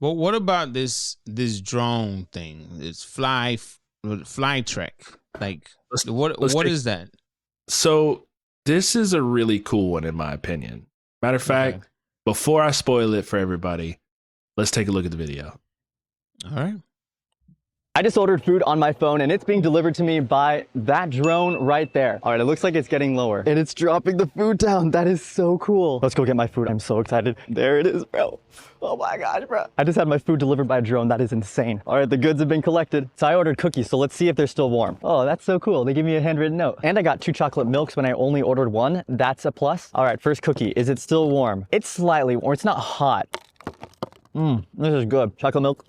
Well, what about this drone thing? It's Flytrek. Like Let's what take, is that? so this is a really cool one in my opinion. Matter of fact, Okay. before I spoil it for everybody, let's take a look at the video. All right. I just ordered food on my phone and it's being delivered to me by that drone right there. All right, it looks like it's getting lower and it's dropping the food down. That is so cool. Let's go get my food. I'm so excited. There it is, bro. Oh my gosh, bro. I just had my food delivered by a drone. That is insane. All right, the goods have been collected. So I ordered cookies, so let's see if they're still warm. Oh, that's so cool. They give me a handwritten note. And I got 2 chocolate milks when I only ordered 1. That's a plus. All right, first cookie. Is it still warm? It's slightly warm. It's not hot. This is good. Chocolate milk.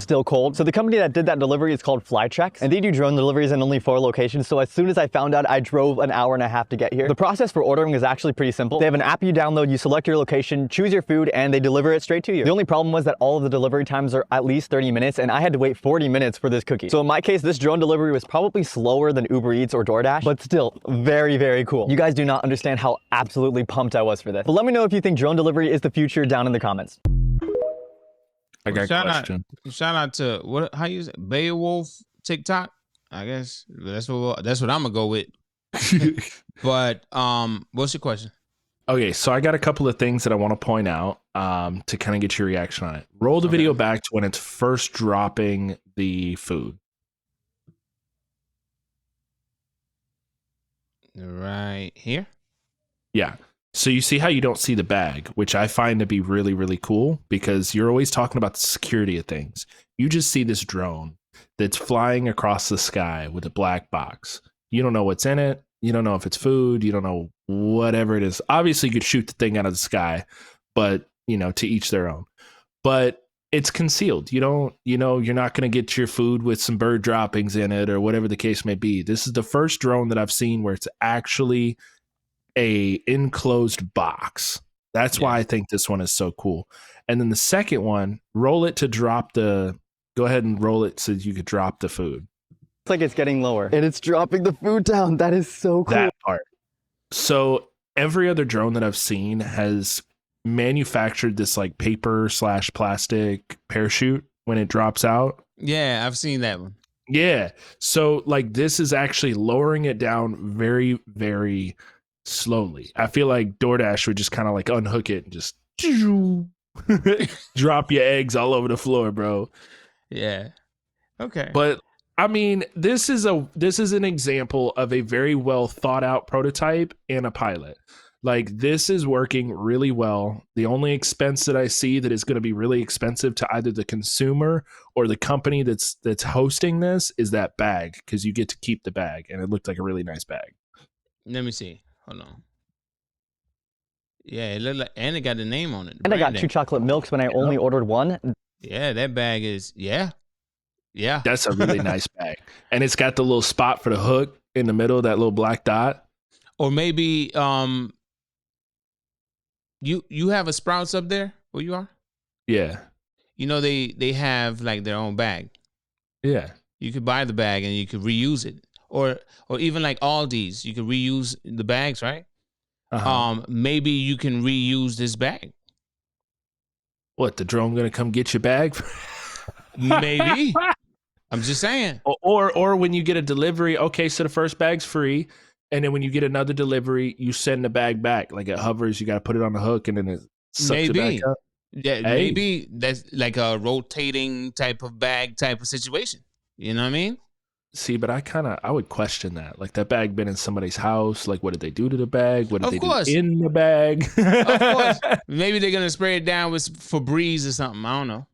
Still cold. So the company that did that delivery is called Flytrex, and they do drone deliveries in only 4 locations. So as soon as I found out, I drove an hour and a half to get here. The process for ordering is actually pretty simple. They have an app you download, you select your location, choose your food, and they deliver it straight to you. The only problem was that all of the delivery times are at least 30 minutes, and I had to wait 40 minutes for this cookie. So in my case, this drone delivery was probably slower than Uber Eats or DoorDash, but still very, very cool. You guys do not understand how absolutely pumped I was for this. But let me know if you think drone delivery is the future down in the comments. I got a question. Shout out to how you say Beowulf TikTok. I guess that's what I'm gonna go with. But what's your question? Okay, so I got a couple of things that I want to point out to kind of get your reaction on it. Roll the video back to when it's first dropping the food. Right here? Yeah. So you see how you don't see the bag, which I find to be really, really cool because you're always talking about the security of things. You just see this drone that's flying across the sky with a black box. You don't know what's in it. You don't know if it's food. You don't know whatever it is. Obviously, you could shoot the thing out of the sky, but, to each their own. But it's concealed. You're not going to get your food with some bird droppings in it or whatever the case may be. This is the first drone that I've seen where it's actually a enclosed box. That's why I think this one is so cool. And then the second one, go ahead and roll it so you could drop the food. It's like it's getting lower and it's dropping the food down. That is so cool. That part. So every other drone that I've seen has manufactured this like paper/plastic parachute when it drops out. Yeah, I've seen that one. Yeah. So like this is actually lowering it down very, very slowly. I feel like DoorDash would just kind of like unhook it and just drop your eggs all over the floor, bro. Yeah. Okay. But I mean, this is an example of a very well thought out prototype and a pilot. Like this is working really well. The only expense that I see that is going to be really expensive to either the consumer or the company that's hosting this is that bag, because you get to keep the bag, and it looked like a really nice bag. Let me see. Hold on. Yeah, it looked like, and it got the name on it. And I got 2 chocolate milks when I only ordered 1. Yeah, that bag is Yeah. That's a really nice bag. And it's got the little spot for the hook in the middle, that little black dot. Or maybe you have a Sprouts up there where you are? Yeah. They have like their own bag. Yeah. You could buy the bag and you could reuse it. Or even like Aldi's, you could reuse the bags, right? Maybe you can reuse this bag. What, the drone gonna come get your bag? Maybe. I'm just saying. Or when you get a delivery, okay, so the first bag's free, and then when you get another delivery, you send the bag back. Like it hovers, you got to put it on the hook, and then it sucks it back up. Yeah, maybe that's like a rotating type of bag type of situation. You know what I mean? See, but I would question that. Like that bag been in somebody's house. Like, what did they do to the bag? What did they do in the bag? Of course. Maybe they're gonna spray it down with Febreze or something. I don't know.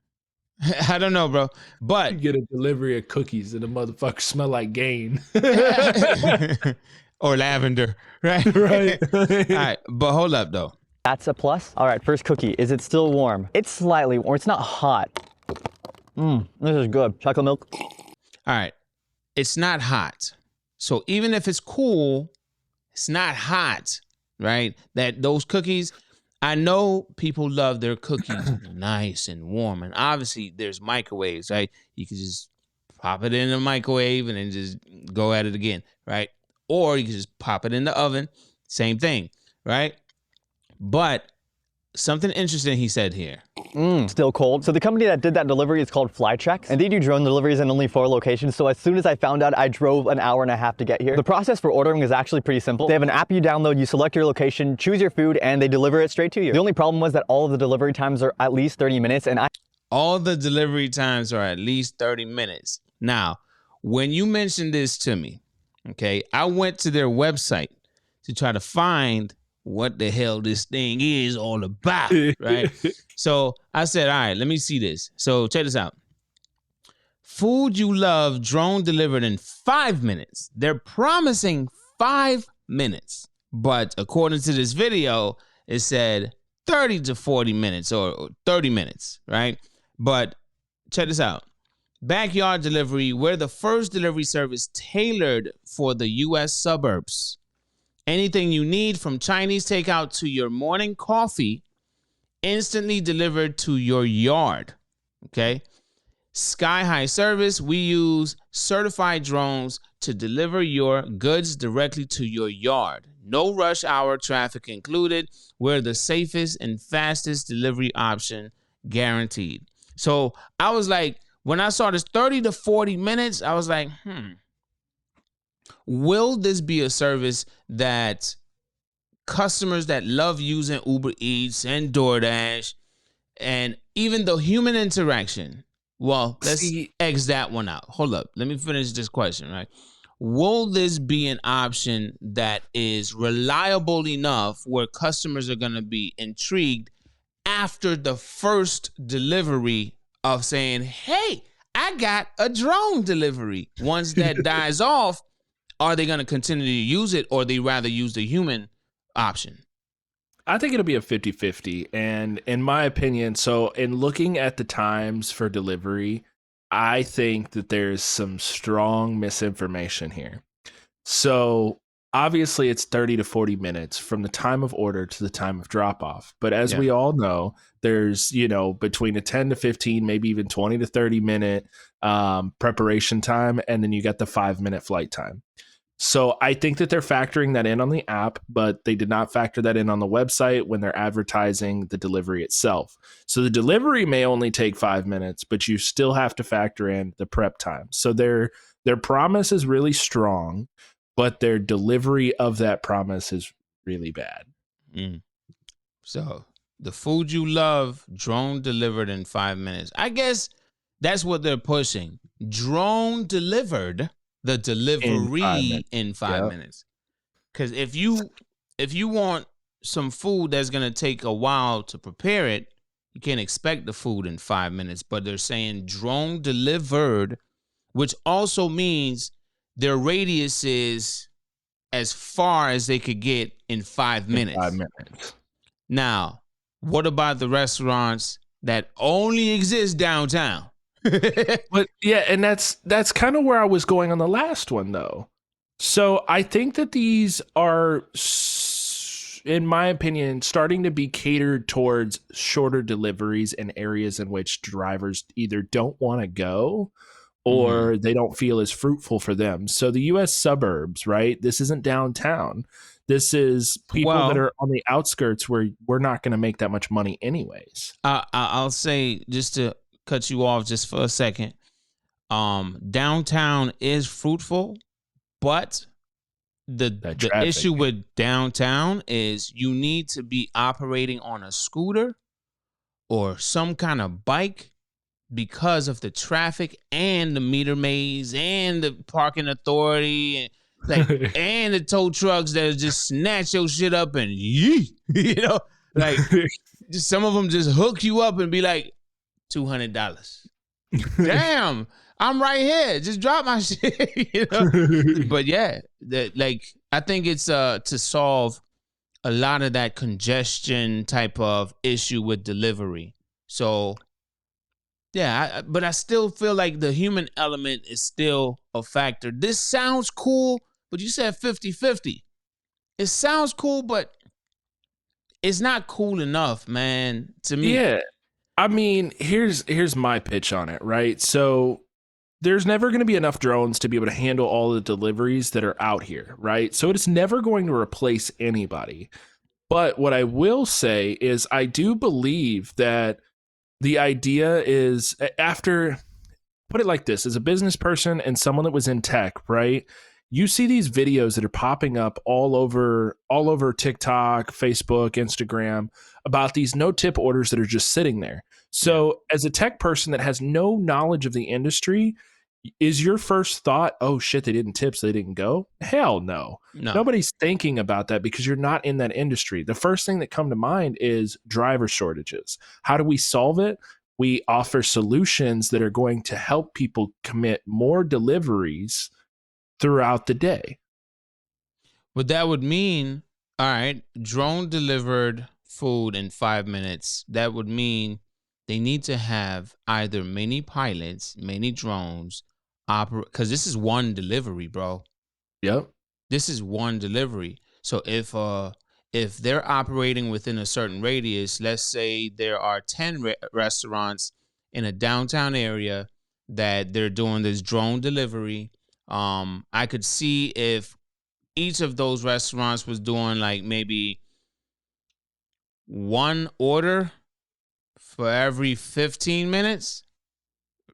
I don't know, bro. But you get a delivery of cookies and the motherfucker smell like Gain. Or lavender, right? Right. All right, but hold up though. That's a plus. All right, first cookie. Is it still warm? It's slightly warm. It's not hot. This is good. Chocolate milk. All right. It's not hot. So even if it's cool, it's not hot, right? Those cookies, I know people love their cookies nice and warm. And obviously there's microwaves, right? You can just pop it in the microwave and then just go at it again, right? Or you can just pop it in the oven. Same thing, right? But something interesting he said here. Still cold. So the company that did that delivery is called Flytrex, and they do drone deliveries in only 4 locations. So as soon as I found out, I drove an hour and a half to get here. The process for ordering is actually pretty simple. They have an app you download, you select your location, choose your food, and they deliver it straight to you. The only problem was that all of the delivery times are at least 30 minutes, and all the delivery times are at least 30 minutes. Now, when you mentioned this to me, okay, I went to their website to try to find what the hell this thing is all about, right? So I said, all right, let me see this. So check this out. Food you love, drone delivered in 5 minutes. They're promising 5 minutes. But according to this video, it said 30 to 40 minutes or 30 minutes, right? But check this out. Backyard delivery, we're the first delivery service tailored for the U.S. suburbs. Anything you need from Chinese takeout to your morning coffee, instantly delivered to your yard, okay? Sky high service, we use certified drones to deliver your goods directly to your yard. No rush hour traffic included. We're the safest and fastest delivery option guaranteed. So I was like, when I saw this 30 to 40 minutes, I was like, will this be a service that customers that love using Uber Eats and DoorDash and even the human interaction? Well, let's X that one out. Hold up. Let me finish this question, right? Will this be an option that is reliable enough where customers are going to be intrigued after the first delivery of saying, hey, I got a drone delivery? Once that dies off, are they going to continue to use it, or they rather use the human option? I think it'll be a 50-50. And in my opinion, so in looking at the times for delivery, I think that there's some strong misinformation here. So obviously it's 30 to 40 minutes from the time of order to the time of drop off. But as we all know, there's, between a 10 to 15, maybe even 20 to 30 minute preparation time. And then you got the 5-minute flight time. So I think that they're factoring that in on the app, but they did not factor that in on the website when they're advertising the delivery itself. So the delivery may only take 5 minutes, but you still have to factor in the prep time. So their promise is really strong, but their delivery of that promise is really bad. So the food you love, drone delivered in 5 minutes. I guess that's what they're pushing. Drone delivered. The delivery in 5 minutes. Because if you want some food that's going to take a while to prepare it, you can't expect the food in 5 minutes. But they're saying drone delivered, which also means their radius is as far as they could get in 5 minutes. 5 minutes. Now, what about the restaurants that only exist downtown? But yeah, and that's kind of where I was going on the last one, though. So I think that these are, in my opinion, starting to be catered towards shorter deliveries in areas in which drivers either don't want to go or they don't feel as fruitful for them. So the U.S. suburbs, right? This isn't downtown. This is people that are on the outskirts where we're not going to make that much money anyways. I'll say, just to cut you off just for a second, downtown is fruitful, but the issue with downtown is you need to be operating on a scooter or some kind of bike because of the traffic and the meter maze and the parking authority and and the tow trucks that just snatch your shit up and just some of them just hook you up and be like, $200. Damn, I'm right here. Just drop my shit. But yeah, I think it's to solve a lot of that congestion type of issue with delivery. So yeah, but I still feel like the human element is still a factor. This sounds cool, but you said 50-50. It sounds cool, but it's not cool enough, man, to me. Yeah. I mean, here's my pitch on it, right? So there's never going to be enough drones to be able to handle all the deliveries that are out here, right? So it is never going to replace anybody. But what I will say is I do believe that the idea is after, put it like this, as a business person and someone that was in tech, right? You see these videos that are popping up all over TikTok, Facebook, Instagram about these no tip orders that are just sitting there. So as a tech person that has no knowledge of the industry, is your first thought, oh shit, they didn't tip, so they didn't go? Hell no. No. Nobody's thinking about that because you're not in that industry. The first thing that come to mind is driver shortages. How do we solve it? We offer solutions that are going to help people commit more deliveries throughout the day. But that would mean, all right, drone delivered food in 5 minutes. That would mean they need to have either many pilots, many drones, because this is one delivery, bro. Yep. This is one delivery. So if they're operating within a certain radius, let's say there are 10 restaurants in a downtown area that they're doing this drone delivery, I could see if each of those restaurants was doing like maybe one order for every 15 minutes,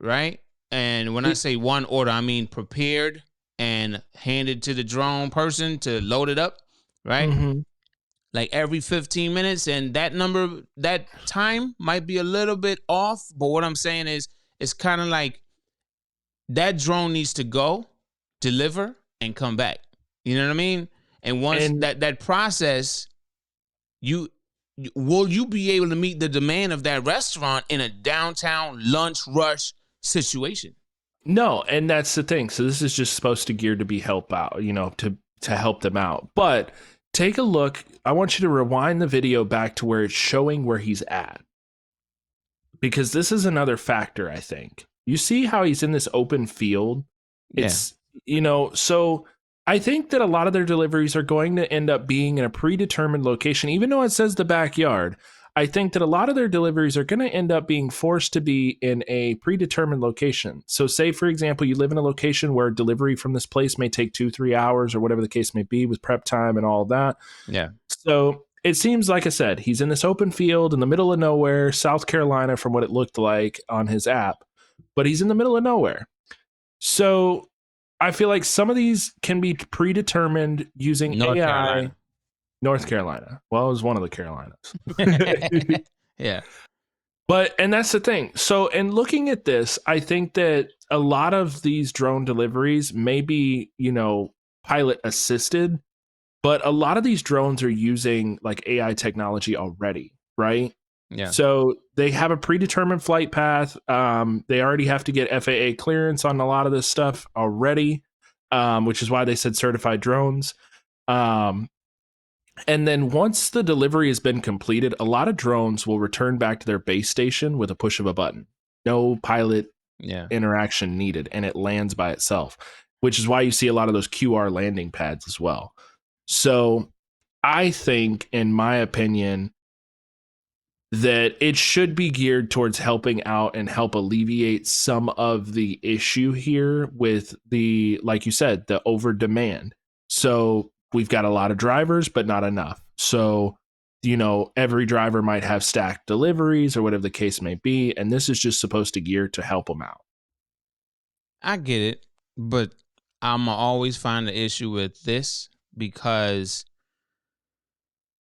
right? And when I say one order, I mean prepared and handed to the drone person to load it up, right? Mm-hmm. Like every 15 minutes. And that number, that time might be a little bit off. But what I'm saying is, it's kind of like that drone needs to go, deliver, and come back. You know what I mean? And once that process, will you be able to meet the demand of that restaurant in a downtown lunch rush situation? No, and that's the thing. So this is just supposed to gear to be help out, to help them out. But take a look. I want you to rewind the video back to where it's showing where he's at. Because this is another factor, I think. You see how he's in this open field? It's, so I think that a lot of their deliveries are going to end up being in a predetermined location, even though it says the backyard. I think that a lot of their deliveries are going to end up being forced to be in a predetermined location. So say, for example, you live in a location where delivery from this place may take 2-3 hours or whatever the case may be with prep time and all of that. Yeah. So it seems, like I said, he's in this open field in the middle of nowhere, South Carolina, from what it looked like on his app, but he's in the middle of nowhere. So I feel like some of these can be predetermined using AI. Carolina. North Carolina. Well, it was one of the Carolinas. Yeah. And that's the thing. So in looking at this, I think that a lot of these drone deliveries may be, pilot assisted, but a lot of these drones are using like AI technology already, right? Yeah. So they have a predetermined flight path. They already have to get FAA clearance on a lot of this stuff already, which is why they said certified drones. And then once the delivery has been completed, a lot of drones will return back to their base station with a push of a button. No pilot interaction needed, and it lands by itself, which is why you see a lot of those QR landing pads as well. So I think, in my opinion, that it should be geared towards helping out and help alleviate some of the issue here with the, like you said, the over demand. So we've got a lot of drivers, but not enough. So, every driver might have stacked deliveries or whatever the case may be. And this is just supposed to gear to help them out. I get it, but I'm always find the issue with this because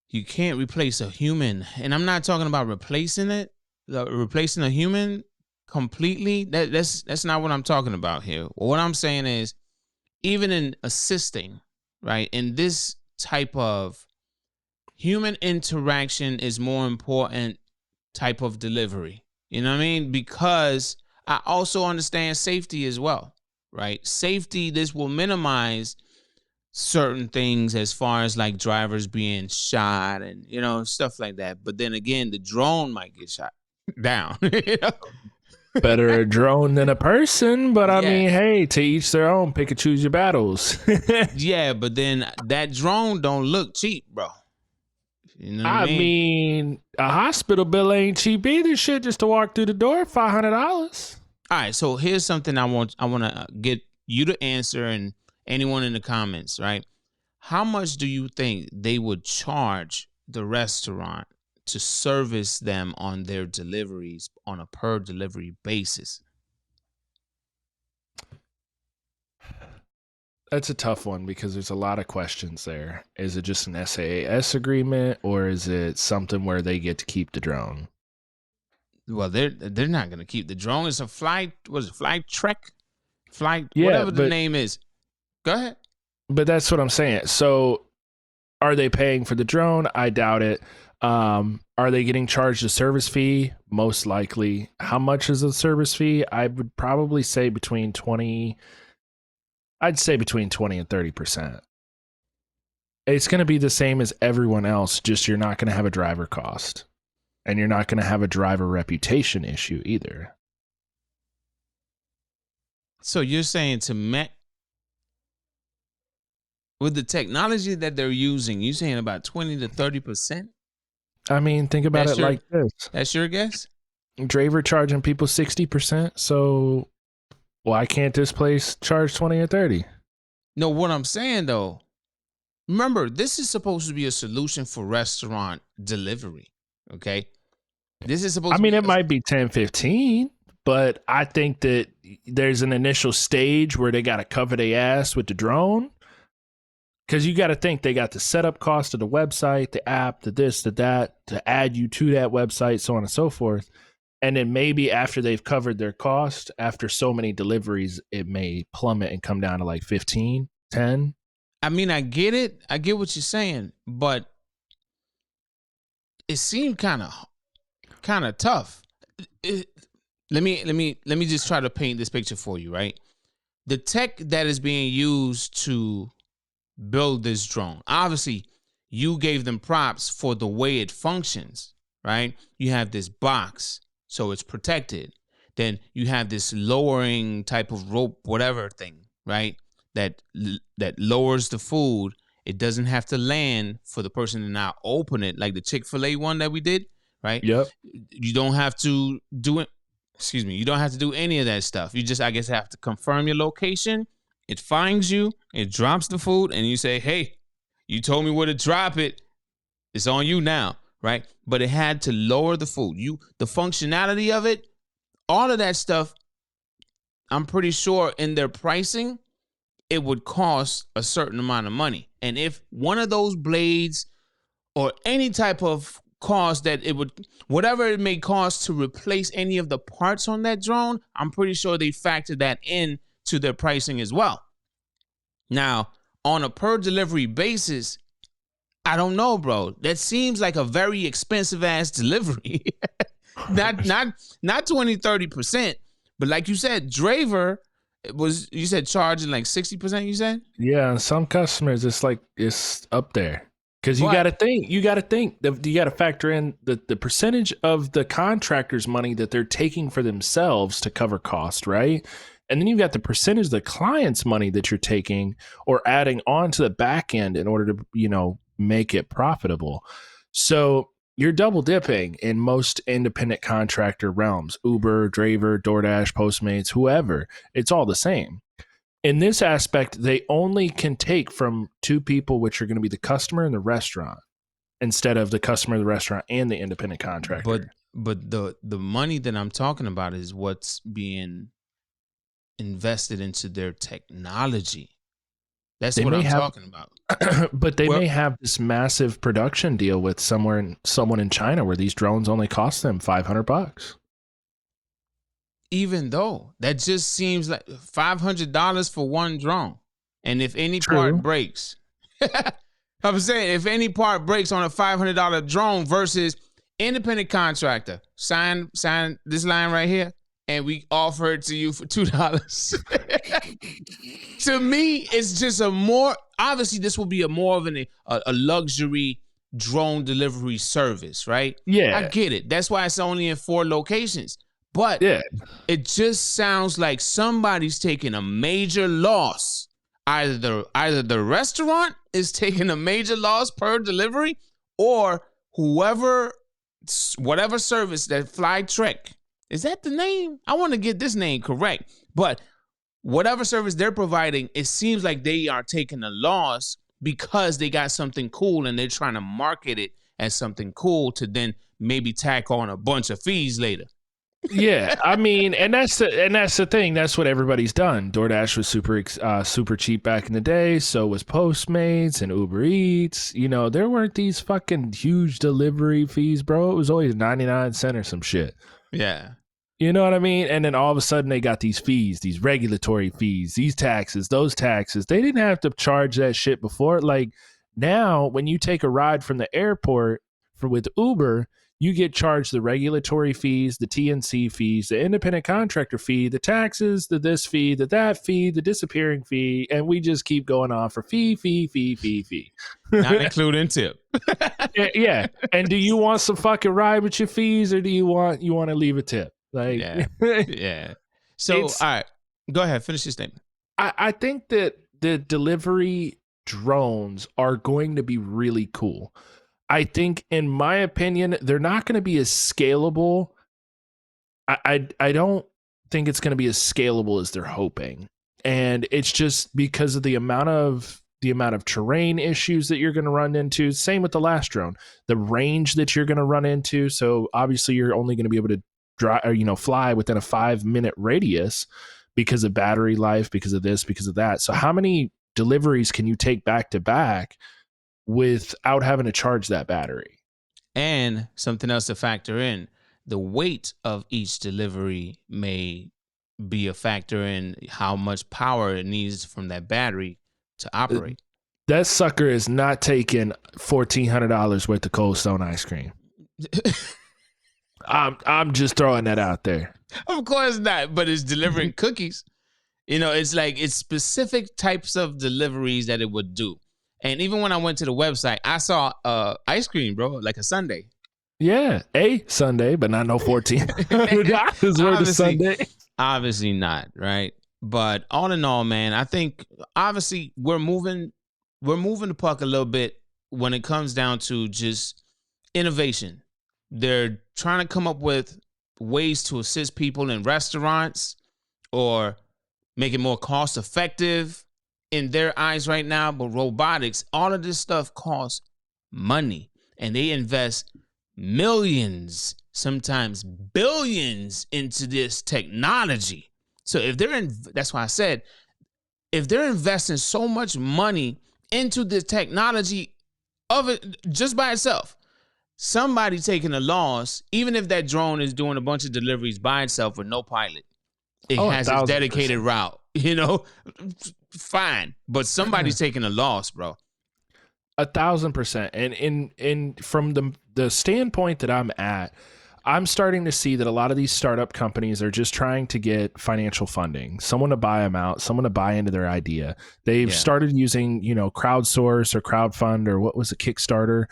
you can't replace a human. And I'm not talking about replacing a human completely. That's not what I'm talking about here. What I'm saying is, even in assisting, right, in this type of human interaction is more important type of delivery. You know what I mean? Because I also understand safety as well, right? Safety, this will minimize certain things as far as like drivers being shot and, stuff like that. But then again, the drone might get shot down. Better a drone than a person, but I mean, hey, to each their own. Pick and choose your battles. Yeah, but then that drone don't look cheap, bro. You know what I mean, a hospital bill ain't cheap either. Shit, just to walk through the door, $500. All right, so here's something I want to get you to answer, and anyone in the comments, right? How much do you think they would charge the restaurant to service them on their deliveries on a per delivery basis? That's a tough one because there's a lot of questions there. Is it just an SaaS agreement, or is it something where they get to keep the drone? Well, they're not going to keep the drone. It's a Flytrex, Yeah, whatever the name is. Go ahead. But that's what I'm saying. So are they paying for the drone? I doubt it. Are they getting charged a service fee? Most likely. How much is the service fee? I would probably say between 20 and 30%. It's going to be the same as everyone else, just you're not going to have a driver cost. And you're not going to have a driver reputation issue either. So you're saying with the technology that they're using, you're saying about 20 to 30%? I mean, think about it like this. That's your guess? Driver charging people 60%, so why can't this place charge 20 or 30? No, what I'm saying though, remember, this is supposed to be a solution for restaurant delivery. Okay. This is supposed it might be 10, 15, but I think that there's an initial stage where they got to cover their ass with the drone. Because you got to think they got the setup cost of the website, the app, the this, the that, to add you to that website, so on and so forth. And then maybe after they've covered their cost, after so many deliveries, it may plummet and come down to like 15, 10. I mean, I get it. I get what you're saying, but it seemed kind of tough. Let me just try to paint this picture for you, right? The tech that is being used to build this drone, obviously, you gave them props for the way it functions, right? You have this box, so it's protected. Then you have this lowering type of rope, whatever thing, right? That lowers the food. It doesn't have to land for the person to now open it, like the Chick-fil-A one that we did, right? Yep. You don't have to do it. Excuse me. You don't have to do any of that stuff. You just, I guess, have to confirm your location. It finds you. It drops the food, and you say, "Hey, you told me where to drop it. It's on you now," right? But it had to lower the food. The functionality of it, all of that stuff. I'm pretty sure in their pricing, it would cost a certain amount of money. And if one of those blades or any type of cost that it would, whatever it may cost to replace any of the parts on that drone, I'm pretty sure they factor that in to their pricing as well. Now, on a per delivery basis, I don't know, bro. That seems like a very expensive ass delivery. not 20, 30%, but like you said, Draver, you said charging like 60%, you said? Yeah, some customers it's up there. Because you got to think that you got to factor in the percentage of the contractor's money that they're taking for themselves to cover cost, right? And then you've got the percentage of the client's money that you're taking or adding on to the back end in order to, make it profitable. So you're double dipping in most independent contractor realms, Uber, Draver, DoorDash, Postmates, whoever. It's all the same. In this aspect, they only can take from two people, which are going to be the customer and the restaurant, instead of the customer, the restaurant, and the independent contractor. But the money that I'm talking about is what's being invested into their technology. That's what I'm talking about. But they may have this massive production deal with someone in China where these drones only cost them $500. Even though that just seems like $500 for one drone. And if any part breaks, I'm saying if any part breaks on a $500 drone versus independent contractor, sign this line right here, and we offer it to you for $2. To me, it's just obviously this will be more of a luxury drone delivery service, right? Yeah. I get it. That's why it's only in 4 locations. But it just sounds like somebody's taking a major loss. Either the restaurant is taking a major loss per delivery, or whatever service that Flytrex, is that the name? I want to get this name correct. But whatever service they're providing, it seems like they are taking a loss because they got something cool and they're trying to market it as something cool to then maybe tack on a bunch of fees later. Yeah, I mean, and that's the thing. That's what everybody's done. DoorDash was super cheap back in the day. So was Postmates and Uber Eats. You know, there weren't these fucking huge delivery fees, bro. It was always 99 cents or some shit. Yeah. You know what I mean? And then all of a sudden they got these fees, these regulatory fees, these taxes, those taxes. They didn't have to charge that shit before. Like now, when you take a ride from the airport with Uber, you get charged the regulatory fees, the TNC fees, the independent contractor fee, the taxes, the this fee, the that fee, the disappearing fee, and we just keep going on for fee. Not including tip. Yeah. And do you want some fucking ride with your fees, or do you want to leave a tip? Like, yeah. So, all right, go ahead, finish your statement. I think that the delivery drones are going to be really cool. I think, in my opinion, they're not going to be as scalable. I don't think it's going to be as scalable as they're hoping, and it's just because of the amount of terrain issues that you're going to run into. Same with the last drone, the range that you're going to run into. So obviously, you're only going to be able to drive, or fly within a 5-minute radius because of battery life, because of this, because of that. So how many deliveries can you take back to back without having to charge that battery? And something else to factor in, the weight of each delivery may be a factor in how much power it needs from that battery to operate. That sucker is not taking $1,400 worth of Cold Stone ice cream. I'm just throwing that out there. Of course not, but it's delivering cookies. It's like it's specific types of deliveries that it would do. And even when I went to the website, I saw ice cream, bro, like a sundae. Yeah, a sundae, but not no $1,400 worth of sundae. Obviously not, right? But all in all, man, I think obviously we're moving the puck a little bit when it comes down to just innovation. They're trying to come up with ways to assist people in restaurants or make it more cost effective in their eyes right now. But robotics, all of this stuff costs money, and they invest millions, sometimes billions into this technology. So if that's why I said, if they're investing so much money into this technology of it just by itself, somebody taking a loss, even if that drone is doing a bunch of deliveries by itself with no pilot, it has its dedicated route, fine. But somebody's taking a loss, bro. 1,000%. And in from the standpoint that I'm at, I'm starting to see that a lot of these startup companies are just trying to get financial funding, someone to buy them out, someone to buy into their idea. They've started using, crowdsource or crowdfund, or what was it, Kickstarter?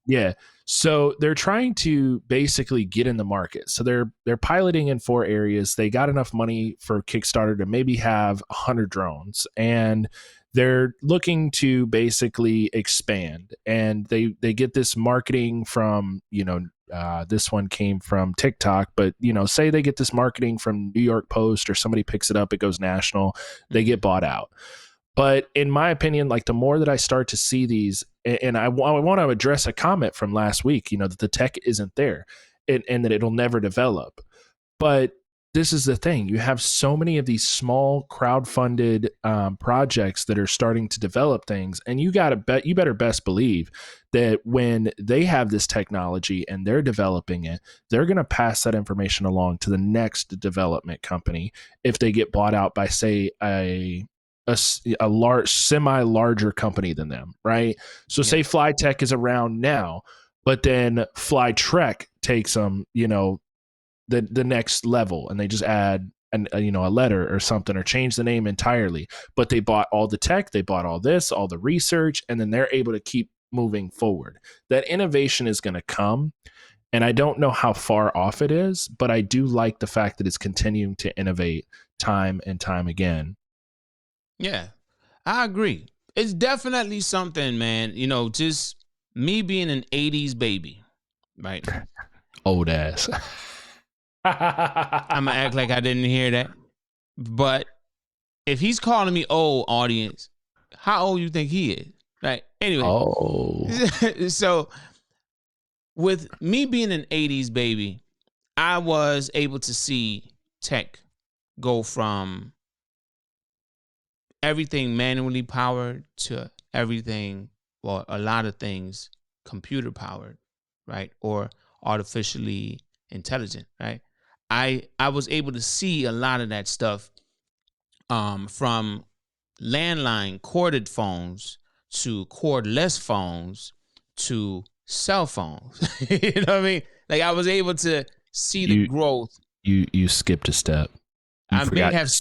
Yeah. So they're trying to basically get in the market. So they're piloting in 4 areas. They got enough money for Kickstarter to maybe have 100 drones, and they're looking to basically expand. And they get this marketing from, this one came from TikTok, but say they get this marketing from New York Post, or somebody picks it up, it goes national, they get bought out. But in my opinion, like the more that I start to see these, and I want to address a comment from last week, that the tech isn't there and that it'll never develop. But this is the thing. You have so many of these small crowdfunded projects that are starting to develop things. And you better best believe that when they have this technology and they're developing it, they're going to pass that information along to the next development company if they get bought out by, say, a large, semi-larger company than them, right? So say Flytech is around now, but then Flytrex takes them, the next level, and they just add a letter or something, or change the name entirely. But they bought all the tech, they bought all this, all the research, and then they're able to keep moving forward. That innovation is going to come, and I don't know how far off it is, but I do like the fact that it's continuing to innovate time and time again. Yeah, I agree. It's definitely something, man. Just me being an 80s baby, right? Old ass. I'm going to act like I didn't hear that. But if he's calling me old, audience, how old you think he is? Right? Anyway, Oh, so with me being an 80s baby, I was able to see tech go from everything manually powered to everything, well, a lot of things computer powered, right? Or artificially intelligent, right? I was able to see a lot of that stuff from landline corded phones to cordless phones to cell phones. You know what I mean? Like I was able to see the you growth. you skipped a step. You I may forgot have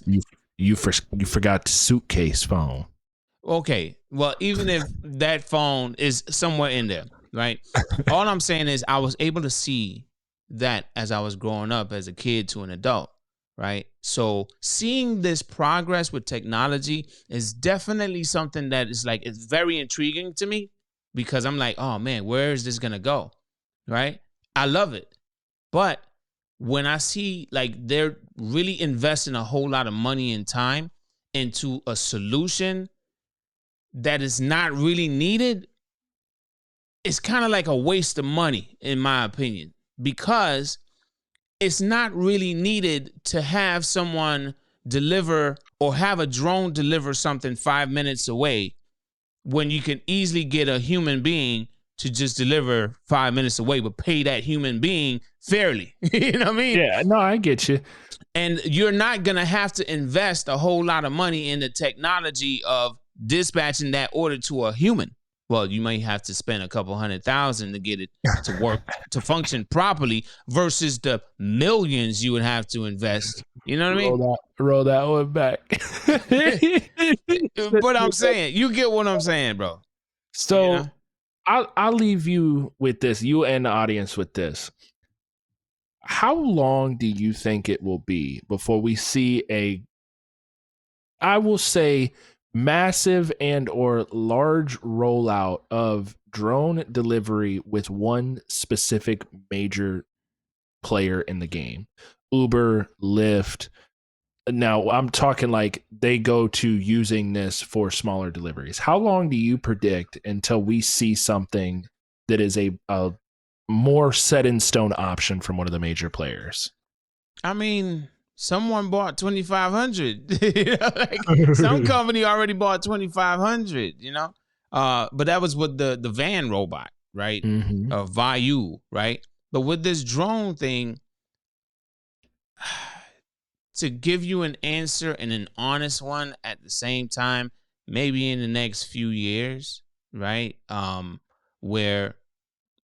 you forgot the suitcase phone. Okay. Well, even if that phone is somewhere in there, right? All I'm saying is I was able to see that as I was growing up as a kid to an adult, right? So seeing this progress with technology is definitely something that is like it's very intriguing to me because I'm like, oh man, where is this gonna go? Right? I love it. But when I see like they're really investing a whole lot of money and time into a solution that is not really needed, it's kind of like a waste of money, in my opinion, because it's not really needed to have someone deliver or have a drone deliver something 5 minutes away when you can easily get a human being to just deliver 5 minutes away, but pay that human being fairly. You know what I mean? Yeah, no, I get you. And you're not going to have to invest a whole lot of money in the technology of dispatching that order to a human. Well, you might have to spend a couple $100,000 to get it to work, to function properly versus the millions you would have to invest. You know what I mean? Roll that one back. But I'm saying, you get what I'm saying, bro. So You know? I'll leave you with this, you and the audience with this. How long do you think it will be before we see I will say, massive and or large rollout of drone delivery with one specific major player in the game? Uber, Lyft. Now, I'm talking like they go to using this for smaller deliveries. How long do you predict until we see something that is a more set in stone option from one of the major players? I mean, someone bought 2,500. You know, like some company already bought 2,500. You know, but that was with the van robot, right? Mm-hmm. Vayu, right? But with this drone thing, to give you an answer and an honest one at the same time, maybe in the next few years, right? Where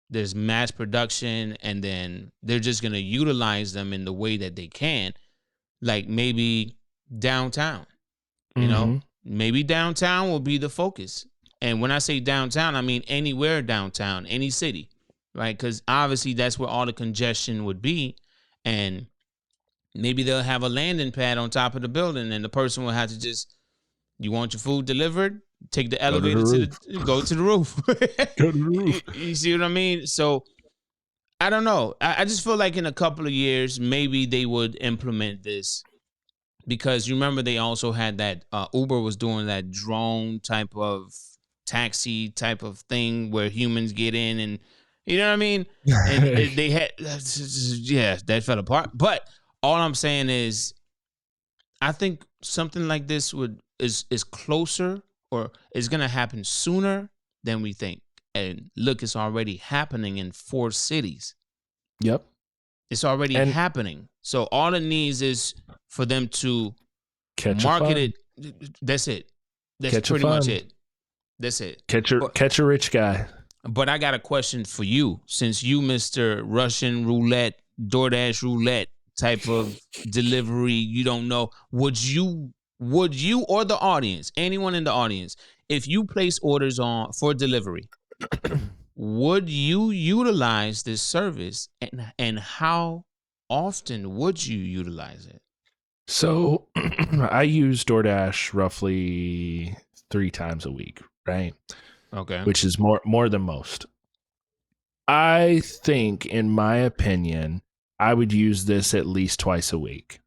there's mass production and then they're just going to utilize them in the way that they can, like maybe downtown, you know, maybe downtown will be the focus. And when I say downtown, I mean anywhere downtown, any city, right? Because obviously that's where all the congestion would be. And maybe they'll have a landing pad on top of the building and the person will have to just, you want your food delivered? Take the elevator go to the roof. Go to the roof. You see what I mean? So I don't know. I just feel like in a couple of years, maybe they would implement this because you remember they also had that Uber was doing that drone type of taxi type of thing where humans get in and you know what I mean? And they had, yeah, that fell apart. But all I'm saying is, I think something like this is closer or is gonna happen sooner than we think. And look, it's already happening in 4 cities. Yep. It's already happening. So all it needs is for them to market it. That's it. That's pretty much it. That's it. Catch a rich guy. But I got a question for you, since you, Mr. Russian roulette, DoorDash roulette type of delivery, you don't know. Would you or the audience, anyone in the audience, if you place orders on for delivery, would you utilize this service and how often would you utilize it? So I use DoorDash roughly 3 times a week, right? Okay. Which is more than most. I think, in my opinion, I would use this at least twice a week.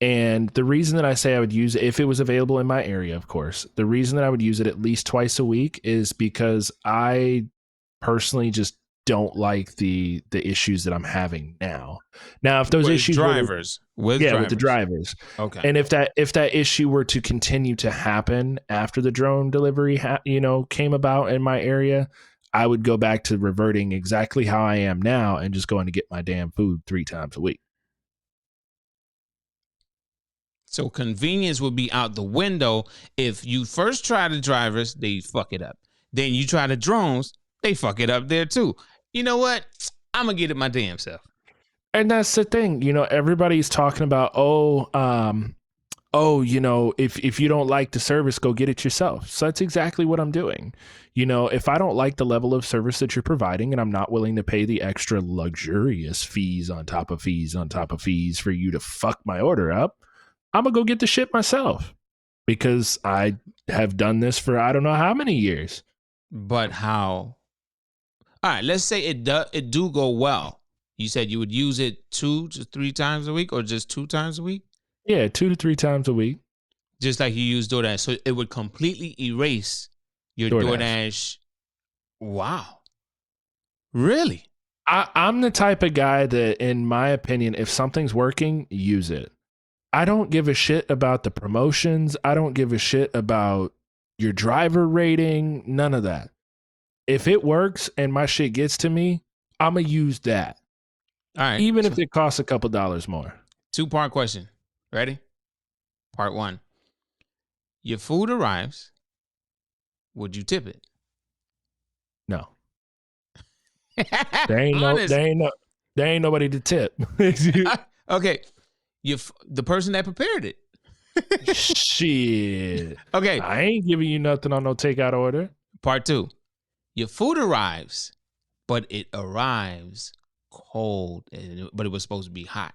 And the reason that I say I would use it, if it was available in my area, of course, the reason that I would use it at least twice a week is because I personally just don't like the issues that I'm having now. Now, if those With issues drivers, with the drivers, okay, and if that issue were to continue to happen after the drone delivery, came about in my area, I would go back to reverting exactly how I am now and just going to get my damn food 3 times a week. so convenience would be out the window if you first try the drivers, they fuck it up. Then you try the drones, they fuck it up there too. You know what? I'm gonna get it my damn self. And that's the thing, everybody's talking about, if you don't like the service, go get it yourself. So that's exactly what I'm doing. If I don't like the level of service that you're providing and I'm not willing to pay the extra luxurious fees on top of fees on top of fees for you to fuck my order up, I'm going to go get the shit myself because I have done this for I don't know how many years. But how? All right, let's say it do go well. You said you would use it 2 to 3 times a week or just 2 times a week? Yeah, 2 to 3 times a week. Just like you use DoorDash. So it would completely erase your DoorDash. Wow. Really? I'm the type of guy that, in my opinion, if something's working, use it. I don't give a shit about the promotions. I don't give a shit about your driver rating. None of that. If it works and my shit gets to me, I'm going to use that. All right. Even if it costs a couple dollars more. 2-part question. Ready? Part 1. Your food arrives. Would you tip it? No. There ain't nobody to tip. Okay. The person that prepared it. Shit. Okay. I ain't giving you nothing on no takeout order. Part 2. Your food arrives, but it arrives cold, but it was supposed to be hot.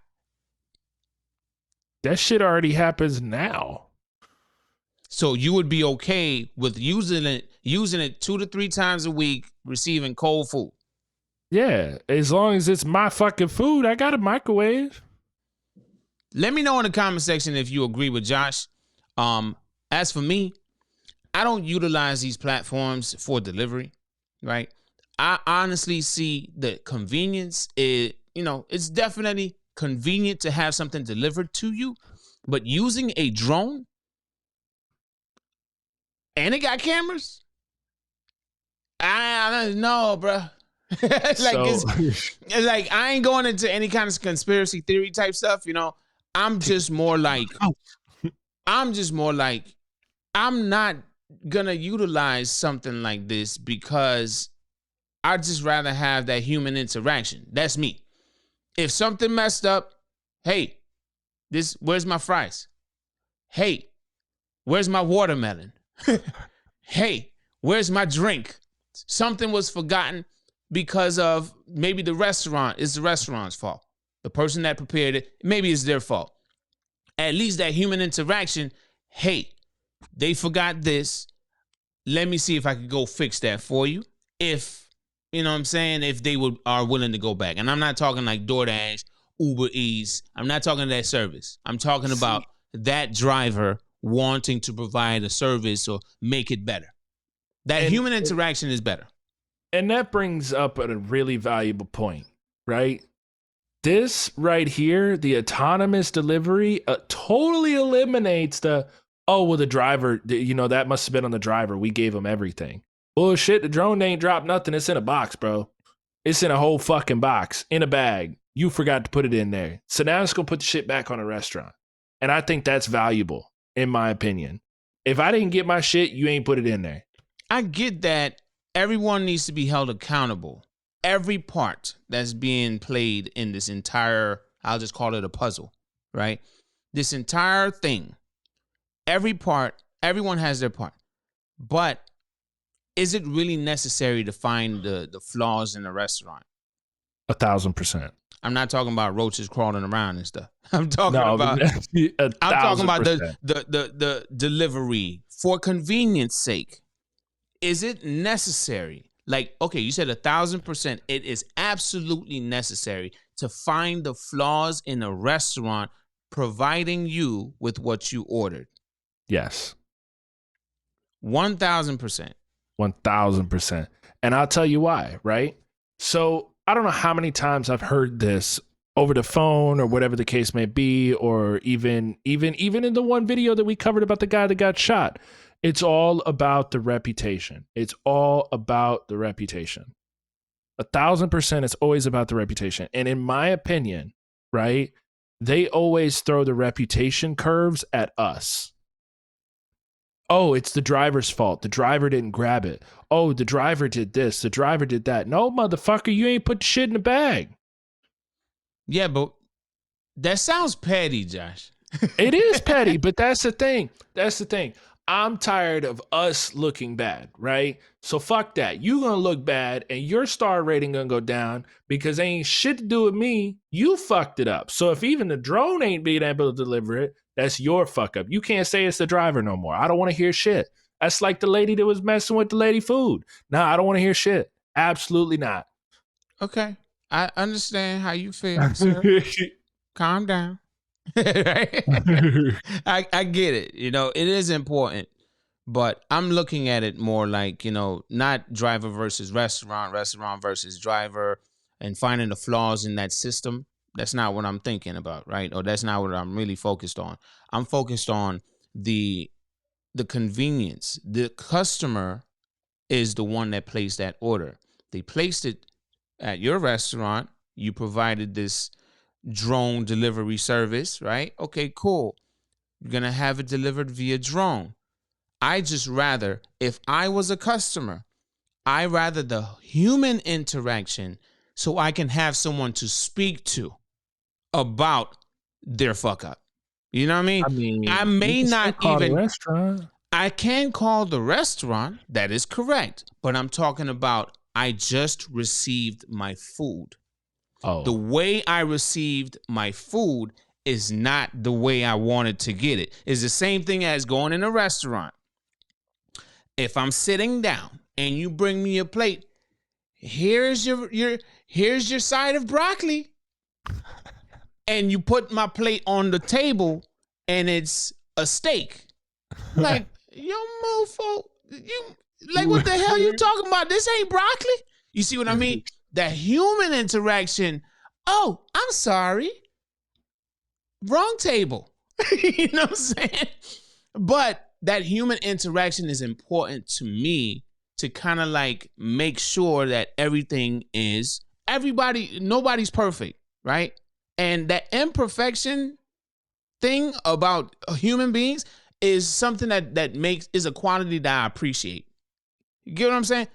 That shit already happens now. So you would be okay with using it 2 to 3 times a week, receiving cold food. Yeah, as long as it's my fucking food, I got a microwave. Let me know in the comment section if you agree with Josh. As for me, I don't utilize these platforms for delivery, right? I honestly see the convenience. It's definitely convenient to have something delivered to you, but using a drone and it got cameras, I don't know, bro. It's like I ain't going into any kind of conspiracy theory type stuff. I'm just more like I'm not gonna utilize something like this because I'd just rather have that human interaction. That's me. If something messed up, hey, where's my fries? Hey, where's my watermelon? Hey, where's my drink? Something was forgotten because of maybe the restaurant. It's the restaurant's fault. The person that prepared it, maybe it's their fault. At least that human interaction, hey, they forgot this. Let me see if I could go fix that for you. If, you know what I'm saying, if they are willing to go back. And I'm not talking like DoorDash, Uber Eats. I'm not talking that service. I'm talking about that driver wanting to provide a service or make it better. That human interaction is better. And that brings up a really valuable point, right? This right here, the autonomous delivery, totally eliminates the driver, that must have been on the driver. We gave him everything. Bullshit, the drone ain't dropped nothing. It's in a box, bro. It's in a whole fucking box, in a bag. You forgot to put it in there. So now it's going to put the shit back on a restaurant. And I think that's valuable, in my opinion. If I didn't get my shit, you ain't put it in there. I get that everyone needs to be held accountable. Every part that's being played in this entire, I'll just call it a puzzle, right? This entire thing, every part, everyone has their part. But is it really necessary to find the flaws in a restaurant? 1,000%. I'm not talking about roaches crawling around and stuff. I'm talking about the delivery for convenience sake. Is it necessary? Like, okay, you said 1,000%. It is absolutely necessary to find the flaws in a restaurant providing you with what you ordered. Yes. 1,000%. 1000%. And I'll tell you why, right? So I don't know how many times I've heard this over the phone or whatever the case may be, or even in the one video that we covered about the guy that got shot. It's all about the reputation. It's all about the reputation. 1000%, it's always about the reputation. And in my opinion, right, they always throw the reputation curves at us. Oh, it's the driver's fault. The driver didn't grab it. Oh, the driver did this. The driver did that. No, motherfucker, you ain't put shit in the bag. Yeah, but that sounds petty, Josh. It is petty, but that's the thing. That's the thing. I'm tired of us looking bad, right? So fuck that. You gonna look bad and your star rating gonna go down because ain't shit to do with me. You fucked it up. So if even the drone ain't being able to deliver it, that's your fuck up. You can't say it's the driver no more. I don't want to hear shit. That's like the lady that was messing with the lady food. Nah, I don't want to hear shit. Absolutely not. Okay. I understand how you feel, sir. Calm down. Right? I get it. You know, it is important, but I'm looking at it more like, you know, not driver versus restaurant, restaurant versus driver, and finding the flaws in that system. That's not what I'm thinking about, right? Or that's not what I'm really focused on. I'm focused on the convenience. The customer is the one that placed that order. They placed it at your restaurant. You provided this drone delivery service, right? Okay, cool. You're going to have it delivered via drone. I just rather, if I was a customer, I rather the human interaction so I can have someone to speak to about their fuck up. You know what I mean? I may not even restaurant. I can call the restaurant. That is correct. But I'm talking about I just received my food. Oh. The way I received my food is not the way I wanted to get it. It's the same thing as going in a restaurant. If I'm sitting down and you bring me a plate, here's your side of broccoli. And you put my plate on the table and it's a steak. Like, yo, mofo, you like what the hell you talking about? This ain't broccoli. You see what I mean? That human interaction. Oh, I'm sorry. Wrong table. You know what I'm saying? But that human interaction is important to me to kind of like make sure that nobody's perfect, right? And that imperfection thing about human beings is something that is a quality that I appreciate. You get what I'm saying?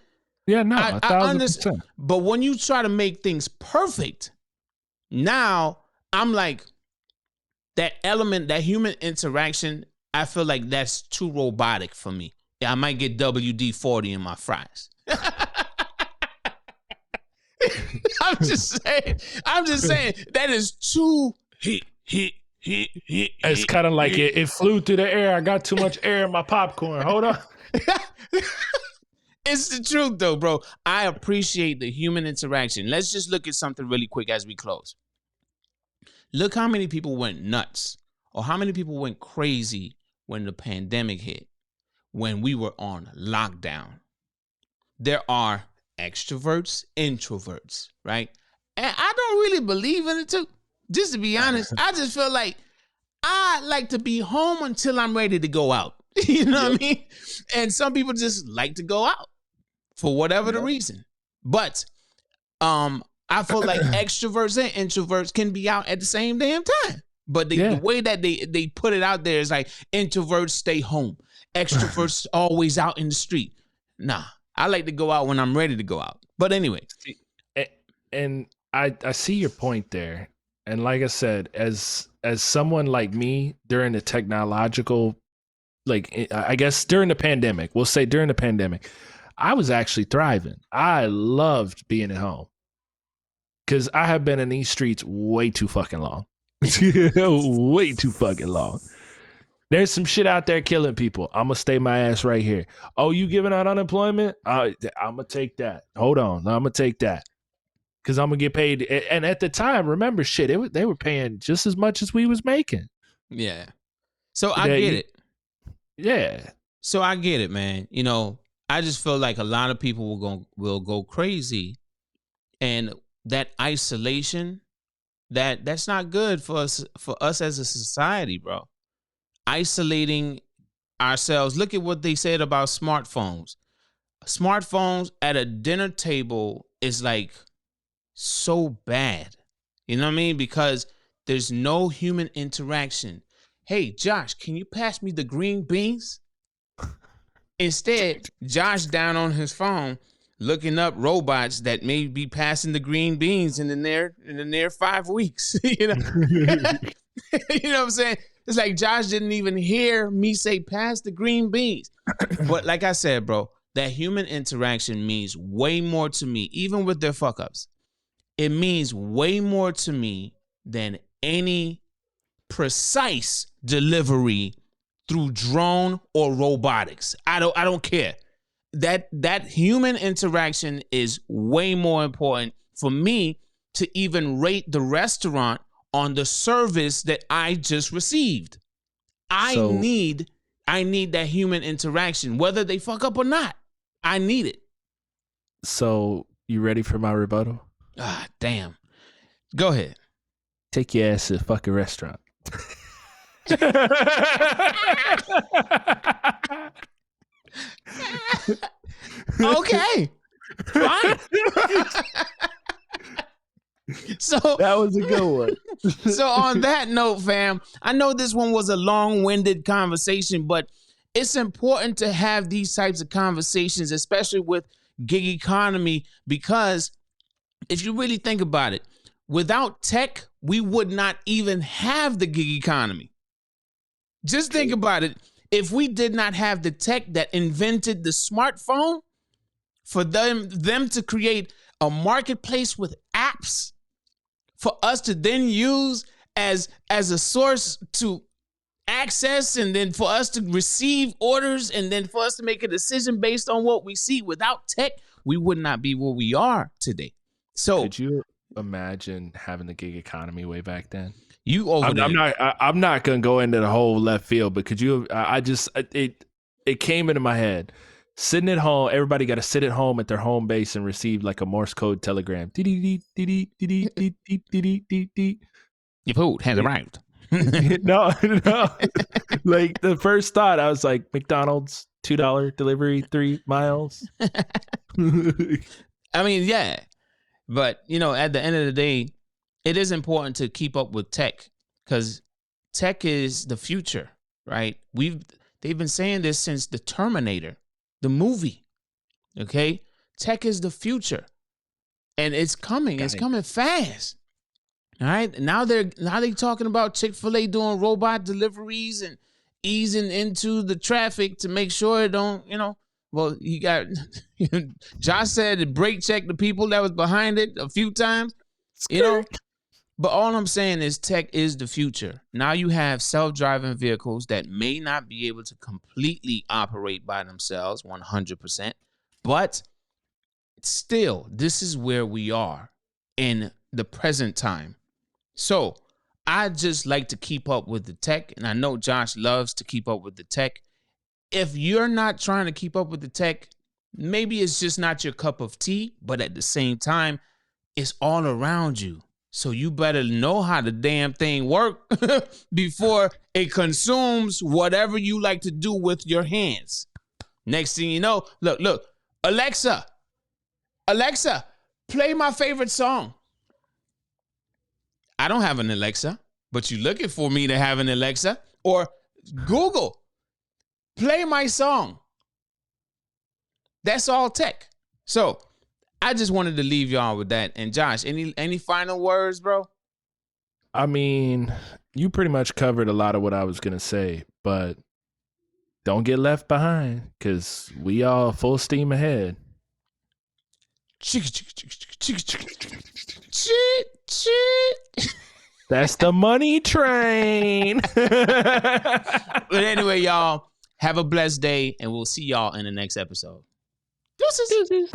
Yeah, no, I understand. But when you try to make things perfect, now I'm like, that element, that human interaction, I feel like that's too robotic for me. Yeah, I might get WD-40 in my fries. I'm just saying that is too It's kind of like it flew through the air. I got too much air in my popcorn. Hold on. It's the truth though, bro. I appreciate the human interaction. Let's just look at something really quick as we close. Look how many people went nuts or how many people went crazy when the pandemic hit, when we were on lockdown. There are extroverts, introverts, right? And I don't really believe in it too. Just to be honest, I just feel like I like to be home until I'm ready to go out. You know what I mean? And some people just like to go out for whatever the reason. But I feel like extroverts and introverts can be out at the same damn time. But the way that they put it out there is like introverts stay home. Extroverts always out in the street. Nah, I like to go out when I'm ready to go out. But anyway. And I see your point there. And like I said, as someone like me during the technological, like I guess during the pandemic, we'll say during the pandemic, I was actually thriving. I loved being at home because I have been in these streets way too fucking long. Way too fucking long. There's some shit out there killing people. I'm going to stay my ass right here. Oh, you giving out unemployment? I'm going to take that. Hold on. I'm going to take that. because I'm gonna get paid. And at the time, remember, shit, they were paying just as much as we was making. Yeah. So I get it. Yeah. So I get it, man. You know, I just feel like a lot of people will go crazy, and that isolation, that's not good for us as a society, bro. Isolating ourselves. Look at what they said about smartphones. Smartphones at a dinner table is like so bad. You know what I mean? Because there's no human interaction. Hey, Josh, can you pass me the green beans? Instead, Josh down on his phone looking up robots that may be passing the green beans in the near 5 weeks. You know? You know what I'm saying? It's like Josh didn't even hear me say pass the green beans. But like I said, bro, that human interaction means way more to me, even with their fuck ups. It means way more to me than any precise delivery through drone or robotics. I don't care. That human interaction is way more important for me to even rate the restaurant on the service that I just received. I need that human interaction, whether they fuck up or not. I need it. So you ready for my rebuttal? Ah, damn. Go ahead. Take your ass to a fucking restaurant. Okay. Fine. So that was a good one. So on that note, fam, I know this one was a long-winded conversation, but it's important to have these types of conversations, especially with gig economy, because if you really think about it, without tech, we would not even have the gig economy. Just think about it. If we did not have the tech that invented the smartphone, for them to create a marketplace with apps for us to then use as a source to access, and then for us to receive orders, and then for us to make a decision based on what we see. Without tech, we would not be where we are today. So could you imagine having the gig economy way back then? I'm not gonna go into the whole left field, but could you? It came into my head. Sitting at home, everybody got to sit at home at their home base and receive like a Morse code telegram. Your food has arrived. No. Like the first thought, I was like, McDonald's, $2 delivery, 3 miles. I mean, yeah. But, you know, at the end of the day, it is important to keep up with tech, because tech is the future, right? They've been saying this since the Terminator, the movie. Okay? Tech is the future. And it's coming. It's coming fast. All right? Now they're talking about Chick-fil-A doing robot deliveries and easing into the traffic to make sure it don't, you know. Well, you got Josh said to brake check the people that was behind it a few times, you know. But all I'm saying is tech is the future. Now you have self-driving vehicles that may not be able to completely operate by themselves 100%, but still, this is where we are in the present time. So I just like to keep up with the tech, and I know Josh loves to keep up with the tech. If you're not trying to keep up with the tech, maybe it's just not your cup of tea, but at the same time, it's all around you. So you better know how the damn thing work before it consumes whatever you like to do with your hands. Next thing you know, look, Alexa, play my favorite song. I don't have an Alexa, but you're looking for me to have an Alexa. Or Google, play my song. That's all tech. So I just wanted to leave y'all with that. And Josh, any final words, bro? I mean, you pretty much covered a lot of what I was going to say, but don't get left behind, because we all full steam ahead. That's the money train. But anyway, y'all, have a blessed day, and we'll see y'all in the next episode. Deuces.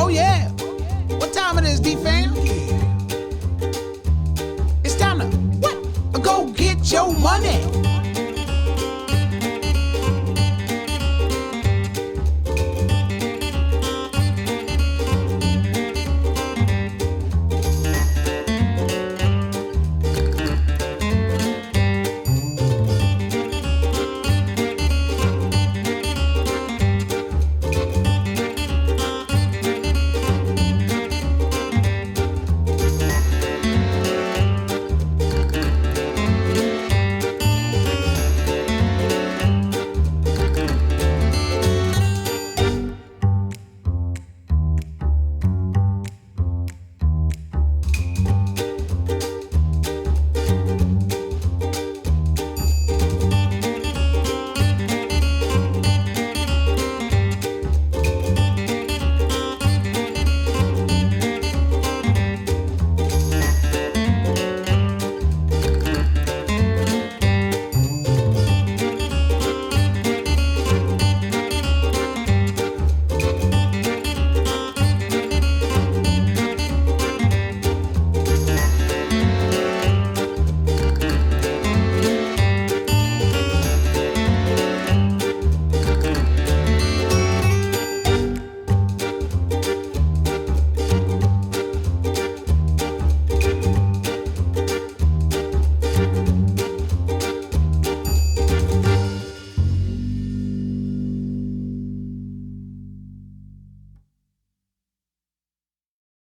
Oh yeah. What time it is, D-Fam? It's time to what? Go get your money.